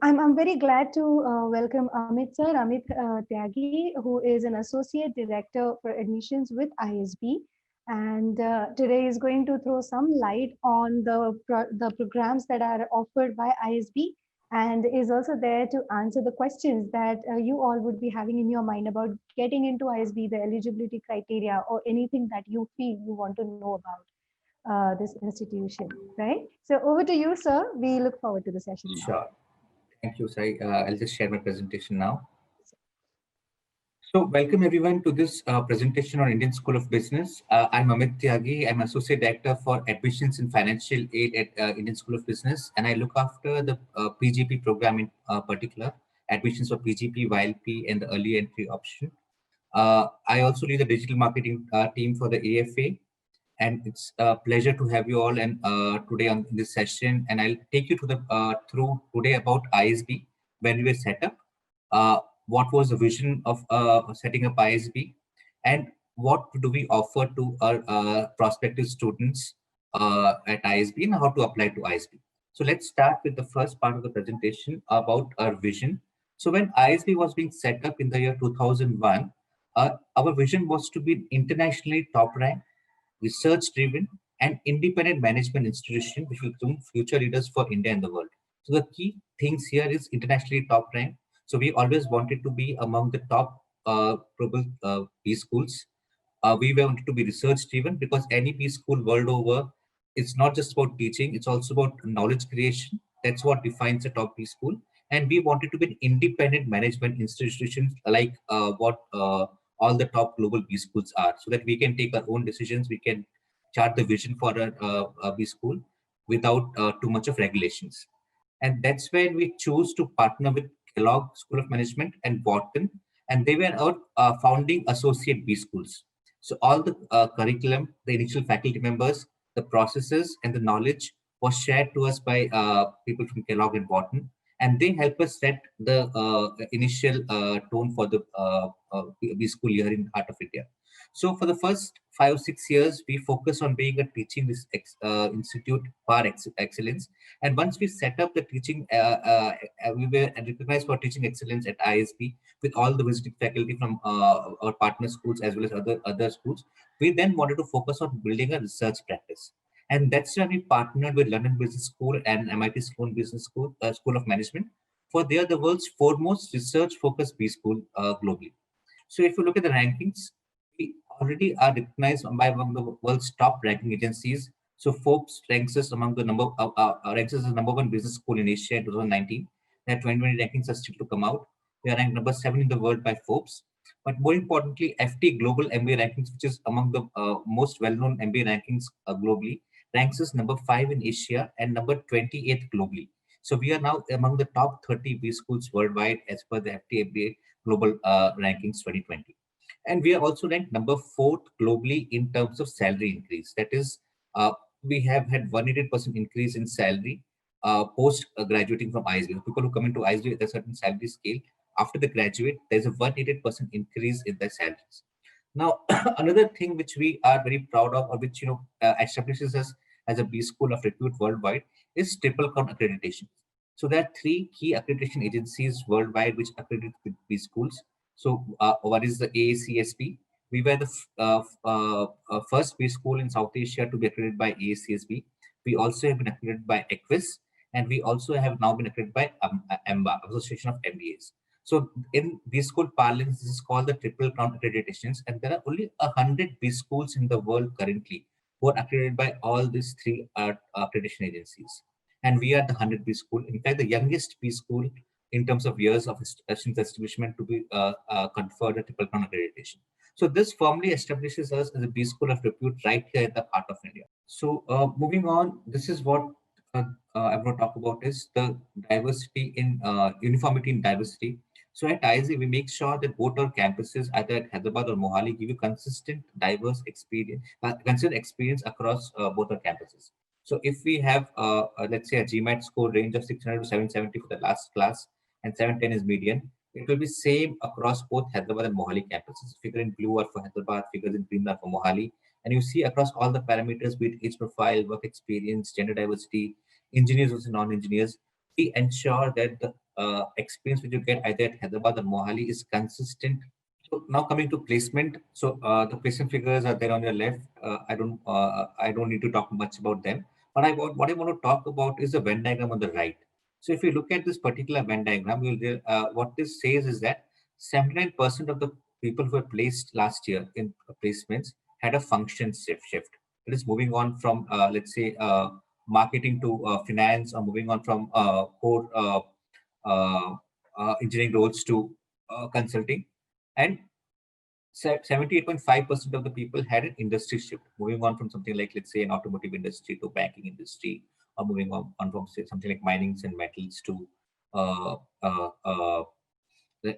I'm very glad to welcome Amit sir, Amit Tyagi, who is an associate director for admissions with ISB, and today is going to throw some light on the programs that are offered by ISB, and is also there to answer the questions that you all would be having in your mind about getting into ISB, the eligibility criteria, or anything that you feel you want to know about this institution, right? So over to you, sir. We look forward to the session now. Sure. Thank you, Sai. I'll just share my presentation now. So welcome everyone to this presentation on Indian School of Business. I'm Amit Tyagi. I'm Associate Director for Admissions and Financial Aid at Indian School of Business, and I look after the PGP program in particular, admissions for PGP, YLP, and the early entry option. I also lead the digital marketing team for the AFA, and it's a pleasure to have you all and today on this session. And I'll take you to the through today about ISB when we were set up, what was the vision of setting up ISB, and what do we offer to our prospective students at ISB and how to apply to ISB. So let's start with the first part of the presentation about our vision. So when ISB was being set up in the year 2001, our vision was to be an internationally top-ranked, research-driven, and independent management institution which will become future leaders for India and the world. So the key things here is internationally top-ranked. So we always wanted to be among the top global B schools. We wanted to be research-driven because any B school world over, it's not just about teaching; it's also about knowledge creation. That's what defines a top B school. And we wanted to be an independent management institution like what all the top global B schools are, so that we can take our own decisions. We can chart the vision for a B school without too much of regulations. And that's when we chose to partner with Kellogg School of Management and Wharton, and they were our founding associate B schools. So all the curriculum, the initial faculty members, the processes, and the knowledge was shared to us by people from Kellogg and Wharton, and they help us set the initial tone for the B school year in the heart of India. So for the first 5 or 6 years, we focus on being a teaching institute for excellence. And once we set up the teaching, we were recognized for teaching excellence at ISB with all the visiting faculty from our partner schools as well as other schools. We then wanted to focus on building a research practice. And that's when we partnered with London Business School and MIT Sloan Business School, School of Management, for they are the world's foremost research-focused B school globally. So if you look at the rankings, we already are recognized by among the world's top ranking agencies. So Forbes ranks us among the ranks us as number one business school in Asia in 2019. Their 2020 rankings are still to come out. We are ranked number 7 in the world by Forbes. But more importantly, FT Global MBA rankings, which is among the most well-known MBA rankings globally, ranks us number 5 in Asia and number 28 globally. So we are now among the top 30 B schools worldwide as per the FT MBA Global Rankings 2020. And we are also ranked number 4th globally in terms of salary increase. That is, we have had 180% increase in salary post graduating from ISB. People who come into ISB at a certain salary scale, after they graduate, there's a 180% increase in their salaries. Now, another thing which we are very proud of, or which establishes us as a B school of repute worldwide, is triple count accreditation. So there are 3 key accreditation agencies worldwide which accredit B schools. So what is the AACSB? We were the first B school in South Asia to be accredited by AACSB. We also have been accredited by EQUIS, and we also have now been accredited by AMBA, Association of MBAs. So in B school parlance, this is called the triple count accreditations, and there are only 100 B schools in the world currently who are accredited by all these 3 accreditation agencies. And we are the 100 B school. In fact, the youngest B school in terms of years of establishment to be conferred a triple crown accreditation. So this firmly establishes us as a B school of repute right here in the heart of India. So moving on, this is what I'm going to talk about is the diversity in uniformity in diversity. So at ISB, we make sure that both our campuses, either at Hyderabad or Mohali, give you consistent, diverse experience, consistent experience across both our campuses. So if we have, let's say, a GMAT score range of 600 to 770 for the last class, and 710 is median, it will be same across both Hyderabad and Mohali campuses. Figure in blue are for Hyderabad, figures in green are for Mohali. And you see across all the parameters, be it age profile, work experience, gender diversity, engineers versus non-engineers, we ensure that the experience which you get either at Hyderabad or Mohali is consistent. So now coming to placement, so the placement figures are there on your left. I don't need to talk much about them. But what I want to talk about is the Venn diagram on the right. So if you look at this particular Venn diagram, what this says is that 79% of the people who were placed last year in placements had a function shift. It is moving on from, let's say, marketing to finance, or moving on from core uh, engineering roles to consulting. And 78.5% of the people had an industry shift, moving on from something like, let's say, an automotive industry to banking industry, or moving on from, say, something like minings and metals to uh, uh, uh,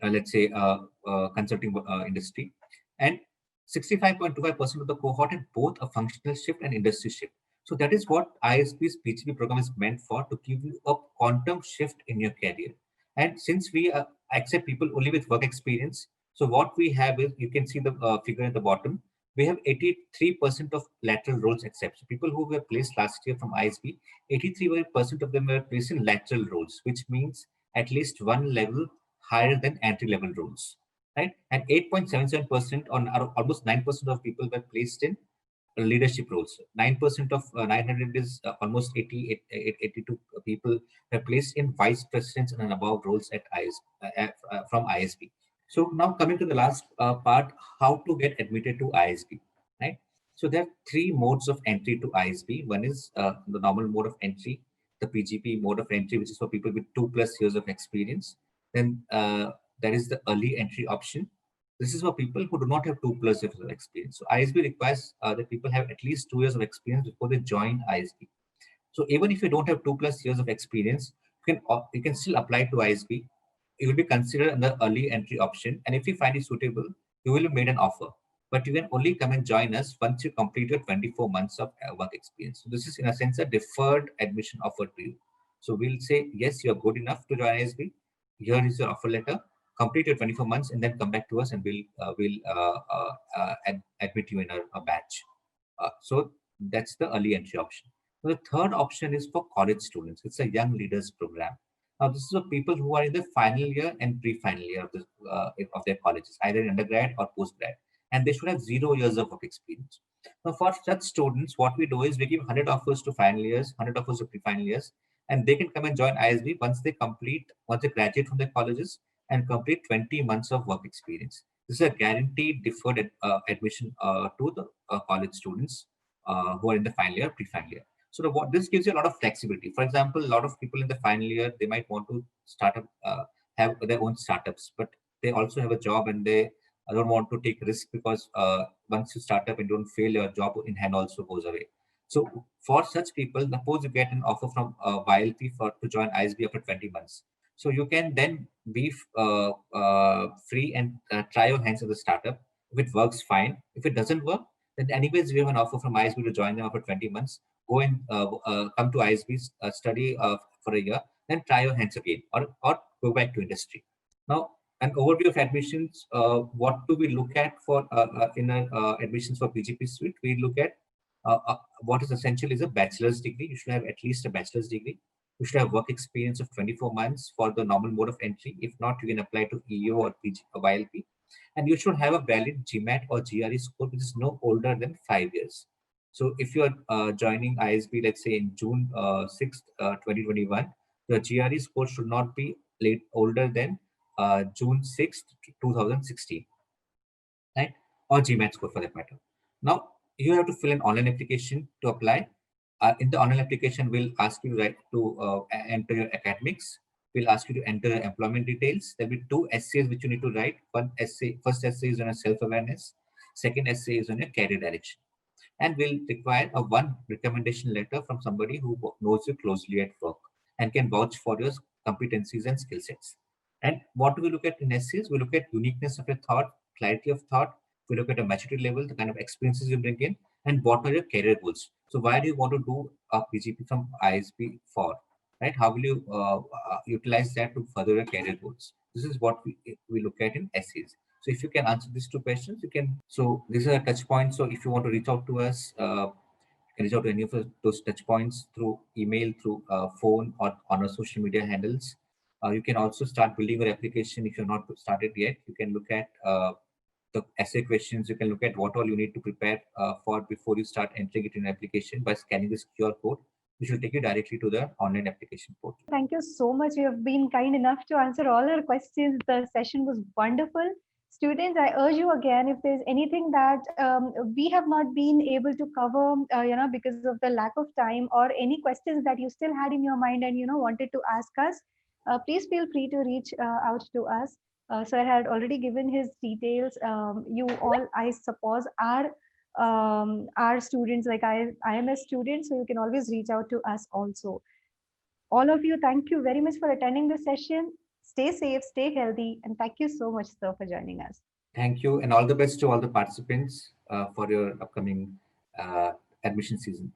let's say, consulting industry. And 65.25% of the cohort had both a functional shift and industry shift. So that is what ISB's PGP program is meant for, to give you a quantum shift in your career. And since we accept people only with work experience, so what we have is, you can see the figure at the bottom, we have 83% of lateral roles accepted. So people who were placed last year from ISB, 83% of them were placed in lateral roles, which means at least one level higher than entry-level roles, right? And 8.77% on almost 9% of people were placed in leadership roles. 9% of 900 is almost 82 people were placed in vice presidents and above roles at from ISB. So now coming to the last part, how to get admitted to ISB, right? So there are three modes of entry to ISB. One is the normal mode of entry, the PGP mode of entry, which is for people with 2+ years of experience. Then there is the early entry option. This is for people who do not have 2+ years of experience. So ISB requires that people have at least 2 years of experience before they join ISB. So even if you don't have 2+ years of experience, you can still apply to ISB. You will be considered in the early entry option, and if you find it suitable, you will be made an offer. But you can only come and join us once you complete your 24 months of work experience. So this is, in a sense, a deferred admission offer to you. So we'll say, yes, you are good enough to join ISB. Here is your offer letter. Complete your 24 months and then come back to us, and we'll admit you in a batch. So that's the early entry option. So the third option is for college students. It's a young leaders program. Now, this is for people who are in the final year and pre-final year of their colleges, either in undergrad or postgrad, and they should have 0 years of work experience. Now, for such students, what we do is we give 100 offers to final years, 100 offers to pre-final years, and they can come and join ISB once they graduate from their colleges and complete 20 months of work experience. This is a guaranteed deferred admission to the college students who are in the final year, pre-final year. So what this gives you a lot of flexibility. For example, a lot of people in the final year, they might want to start up, have their own startups, but they also have a job and they don't want to take risk, because once you start up and don't fail, your job in hand also goes away. So for such people, suppose you get an offer from YLP to join ISB after 20 months. So you can then be free and try your hands at the startup. If it works, fine. If it doesn't work, then anyways, we have an offer from ISB to join them after 20 months. Go and come to ISB, study for a year, then try your hands again, or go back to industry. Now, an overview of admissions. What do we look at for in admissions for PGP suite? We look at what is essential is a bachelor's degree. You should have at least a bachelor's degree. You should have work experience of 24 months for the normal mode of entry. If not, you can apply to EO or PG or YLP. And you should have a valid GMAT or GRE score which is no older than 5 years. So if you are joining ISB, let's say in June 6th, 2021, your GRE score should not be older than June 6th, 2016, right? Or GMAT score for that matter. Now, you have to fill an online application to apply. In the online application, we'll ask you to enter your academics. We'll ask you to enter your employment details. There'll be 2 essays which you need to write. First essay is on a self-awareness. Second essay is on your career direction. And we'll require a 1 recommendation letter from somebody who knows you closely at work and can vouch for your competencies and skill sets. And what do we look at in essays? We look at uniqueness of your thought, clarity of thought. We look at a maturity level, the kind of experiences you bring in, and what are your career goals. So why do you want to do a PGP from ISB for, right? How will you utilize that to further your career goals? This is what we look at in essays. So if you can answer these 2 questions, you can. So these are touch points. So if you want to reach out to us, you can reach out to any of those touch points through email, through phone, or on our social media handles. You can also start building your application if you're not started yet. You can look at the essay questions. You can look at what all you need to prepare for before you start entering it in an application by scanning this QR code, which will take you directly to the online application portal. Thank you so much. You have been kind enough to answer all our questions. The session was wonderful. Students, I urge you again, if there's anything that we have not been able to cover, because of the lack of time, or any questions that you still had in your mind and, wanted to ask us, please feel free to reach out to us. Sir had already given his details. You all, I suppose, are students, like I am a student, so you can always reach out to us also. All of you, thank you very much for attending the session. Stay safe, stay healthy, and thank you so much, sir, for joining us. Thank you, and all the best to all the participants for your upcoming admission season.